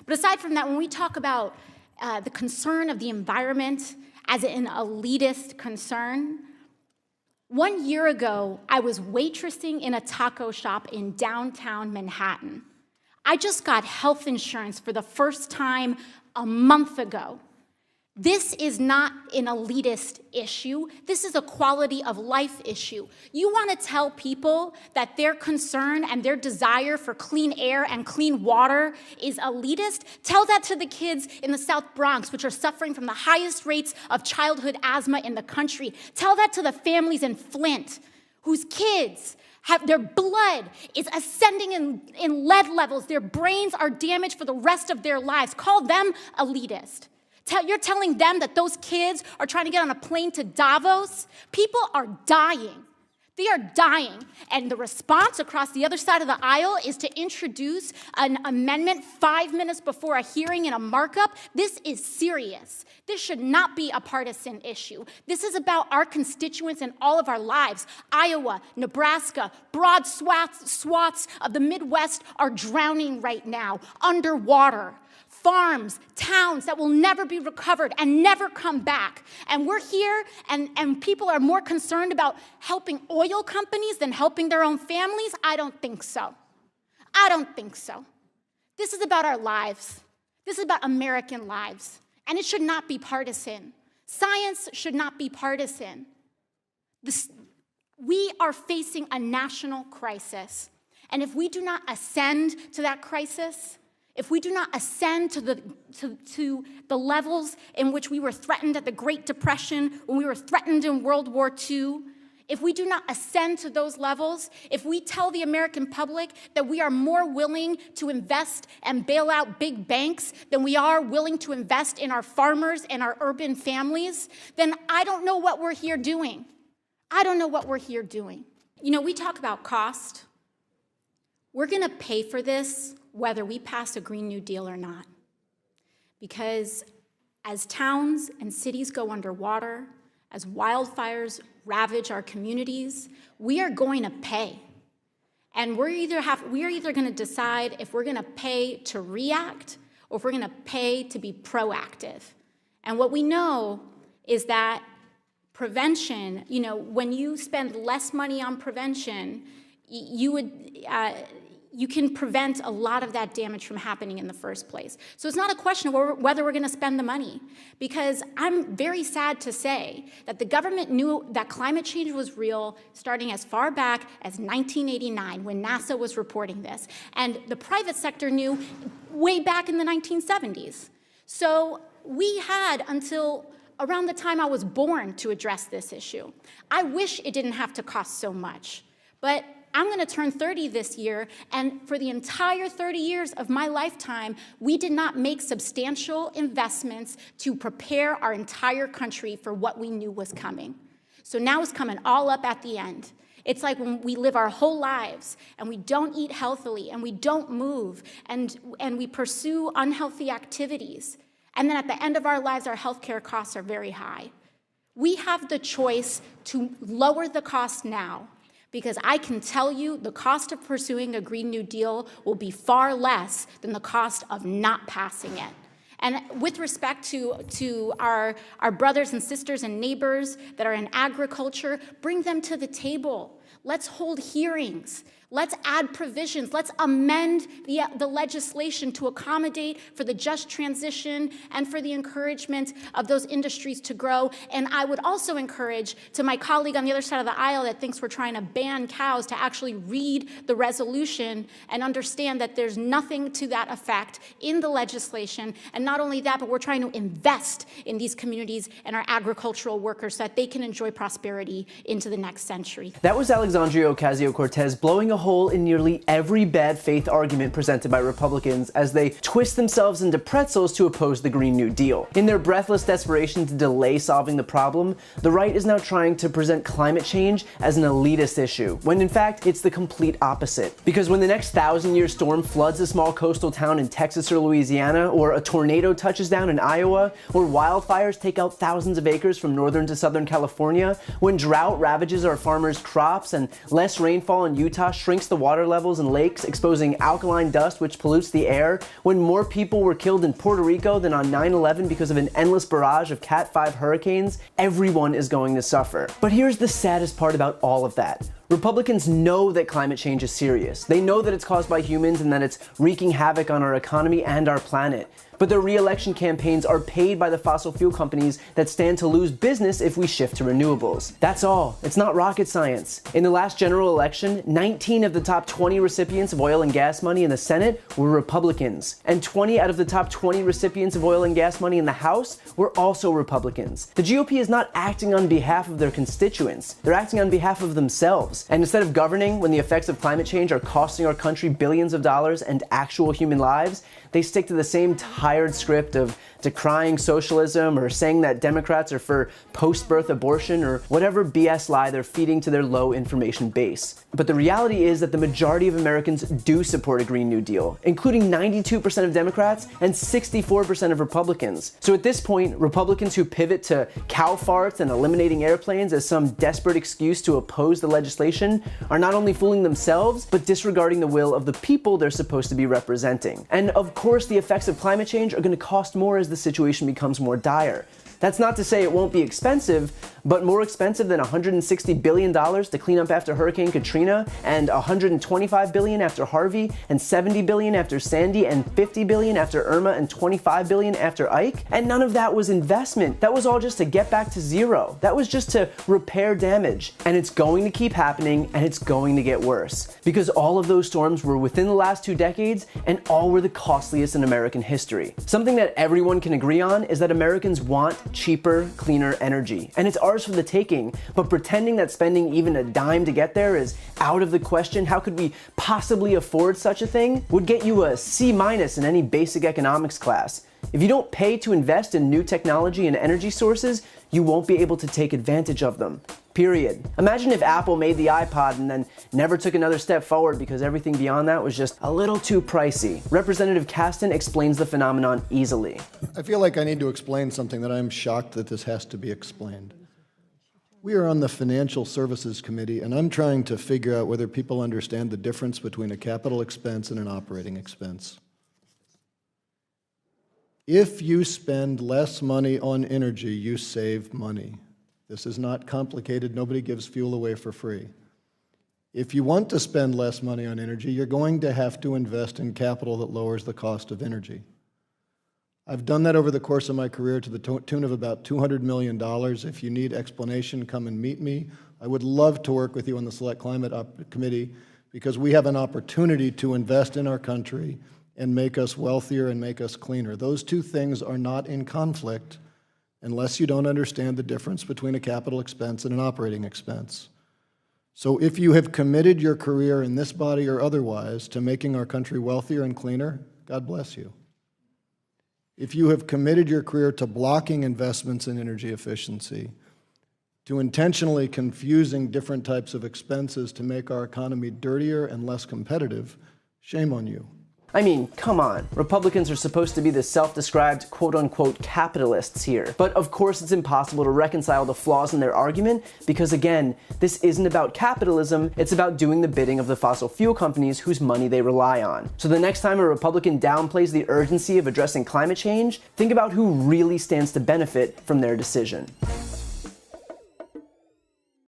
But aside from that, when we talk about the concern of the environment as an elitist concern, 1 year ago, I was waitressing in a taco shop in downtown Manhattan. I just got health insurance for the first time a month ago. This is not an elitist issue. This is a quality of life issue. You want to tell people that their concern and their desire for clean air and clean water is elitist? Tell that to the kids in the South Bronx, which are suffering from the highest rates of childhood asthma in the country. Tell that to the families in Flint, whose kids have their blood is ascending in lead levels. Their brains are damaged for the rest of their lives. Call them elitist. You're telling them that those kids are trying to get on a plane to Davos? People are dying. They are dying. And the response across the other side of the aisle is to introduce an amendment 5 minutes before a hearing in a markup. This is serious. This should not be a partisan issue. This is about our constituents and all of our lives. Iowa, Nebraska, broad swaths of the Midwest are drowning right now, underwater. Farms, towns that will never be recovered and never come back. And we're here, and people are more concerned about helping oil companies than helping their own families? I don't think so. I don't think so. This is about our lives. This is about American lives. And it should not be partisan. Science should not be partisan. We are facing a national crisis. And if we do not ascend to that crisis, if we do not ascend to the levels in which we were threatened at the Great Depression, when we were threatened in World War II, if we do not ascend to those levels, if we tell the American public that we are more willing to invest and bail out big banks than we are willing to invest in our farmers and our urban families, then I don't know what we're here doing. I don't know what we're here doing. You know, we talk about cost. We're going to pay for this whether we pass a Green New Deal or not. Because as towns and cities go underwater, as wildfires ravage our communities, we are going to pay. And we are either going to decide if we're going to pay to react or if we're going to pay to be proactive. And what we know is that prevention, you know, when you spend less money on prevention, you can prevent a lot of that damage from happening in the first place. So it's not a question of whether we're going to spend the money, because I'm very sad to say that the government knew that climate change was real starting as far back as 1989 when NASA was reporting this. And the private sector knew way back in the 1970s. So we had until around the time I was born to address this issue. I wish it didn't have to cost so much, but I'm going to turn 30 this year, and for the entire 30 years of my lifetime, we did not make substantial investments to prepare our entire country for what we knew was coming. So now it's coming all up at the end. It's like when we live our whole lives and we don't eat healthily and we don't move and we pursue unhealthy activities. And then at the end of our lives, our healthcare costs are very high. We have the choice to lower the cost now, because I can tell you the cost of pursuing a Green New Deal will be far less than the cost of not passing it. And with respect to our brothers and sisters and neighbors that are in agriculture, bring them to the table. Let's hold hearings. Let's add provisions. Let's amend the legislation to accommodate for the just transition and for the encouragement of those industries to grow. And I would also encourage to my colleague on the other side of the aisle that thinks we're trying to ban cows to actually read the resolution and understand that there's nothing to that effect in the legislation. And not only that, but we're trying to invest in these communities and our agricultural workers so that they can enjoy prosperity into the next century. That was Alexandria Ocasio-Cortez blowing a hole in nearly every bad faith argument presented by Republicans as they twist themselves into pretzels to oppose the Green New Deal. In their breathless desperation to delay solving the problem, the right is now trying to present climate change as an elitist issue, when in fact it's the complete opposite. Because when the next 1,000-year storm floods a small coastal town in Texas or Louisiana, or a tornado touches down in Iowa, or wildfires take out thousands of acres from northern to southern California, when drought ravages our farmers' crops and less rainfall in Utah shrinks the water levels in lakes, exposing alkaline dust which pollutes the air, when more people were killed in Puerto Rico than on 9/11 because of an endless barrage of Cat 5 hurricanes, everyone is going to suffer. But here's the saddest part about all of that. Republicans know that climate change is serious. They know that it's caused by humans and that it's wreaking havoc on our economy and our planet. But their re-election campaigns are paid by the fossil fuel companies that stand to lose business if we shift to renewables. That's all. It's not rocket science. In the last general election, 19 of the top 20 recipients of oil and gas money in the Senate were Republicans. And 20 out of the top 20 recipients of oil and gas money in the House were also Republicans. The GOP is not acting on behalf of their constituents. They're acting on behalf of themselves. And instead of governing when the effects of climate change are costing our country billions of dollars and actual human lives, they stick to the same tired script of decrying socialism or saying that Democrats are for post-birth abortion or whatever BS lie they're feeding to their low information base. But the reality is that the majority of Americans do support a Green New Deal, including 92% of Democrats and 64% of Republicans. So at this point, Republicans who pivot to cow farts and eliminating airplanes as some desperate excuse to oppose the legislation are not only fooling themselves, but disregarding the will of the people they're supposed to be representing. And of course, the effects of climate change are going to cost more as the situation becomes more dire. That's not to say it won't be expensive, but more expensive than $160 billion to clean up after Hurricane Katrina, and $125 billion after Harvey, and $70 billion after Sandy, and $50 billion after Irma, and $25 billion after Ike. And none of that was investment. That was all just to get back to zero. That was just to repair damage. And it's going to keep happening, and it's going to get worse. Because all of those storms were within the last 2 decades, and all were the costliest in American history. Something that everyone can agree on is that Americans want cheaper, cleaner energy. And it's ours for the taking, but pretending that spending even a dime to get there is out of the question, how could we possibly afford such a thing, would get you a C- in any basic economics class. If you don't pay to invest in new technology and energy sources, you won't be able to take advantage of them. Period. Imagine if Apple made the iPod and then never took another step forward because everything beyond that was just a little too pricey. Representative Casten explains the phenomenon easily. I feel like I need to explain something that I'm shocked that this has to be explained. We are on the Financial Services Committee, and I'm trying to figure out whether people understand the difference between a capital expense and an operating expense. If you spend less money on energy, you save money. This is not complicated. Nobody gives fuel away for free. If you want to spend less money on energy, you're going to have to invest in capital that lowers the cost of energy. I've done that over the course of my career to the tune of about $200 million. If you need explanation, come and meet me. I would love to work with you on the Select Climate Committee because we have an opportunity to invest in our country and make us wealthier and make us cleaner. Those two things are not in conflict unless you don't understand the difference between a capital expense and an operating expense. So if you have committed your career in this body or otherwise to making our country wealthier and cleaner, God bless you. If you have committed your career to blocking investments in energy efficiency, to intentionally confusing different types of expenses to make our economy dirtier and less competitive, shame on you. I mean, come on. Republicans are supposed to be the self-described quote-unquote capitalists here. But of course it's impossible to reconcile the flaws in their argument because, again, this isn't about capitalism, it's about doing the bidding of the fossil fuel companies whose money they rely on. So the next time a Republican downplays the urgency of addressing climate change, think about who really stands to benefit from their decision.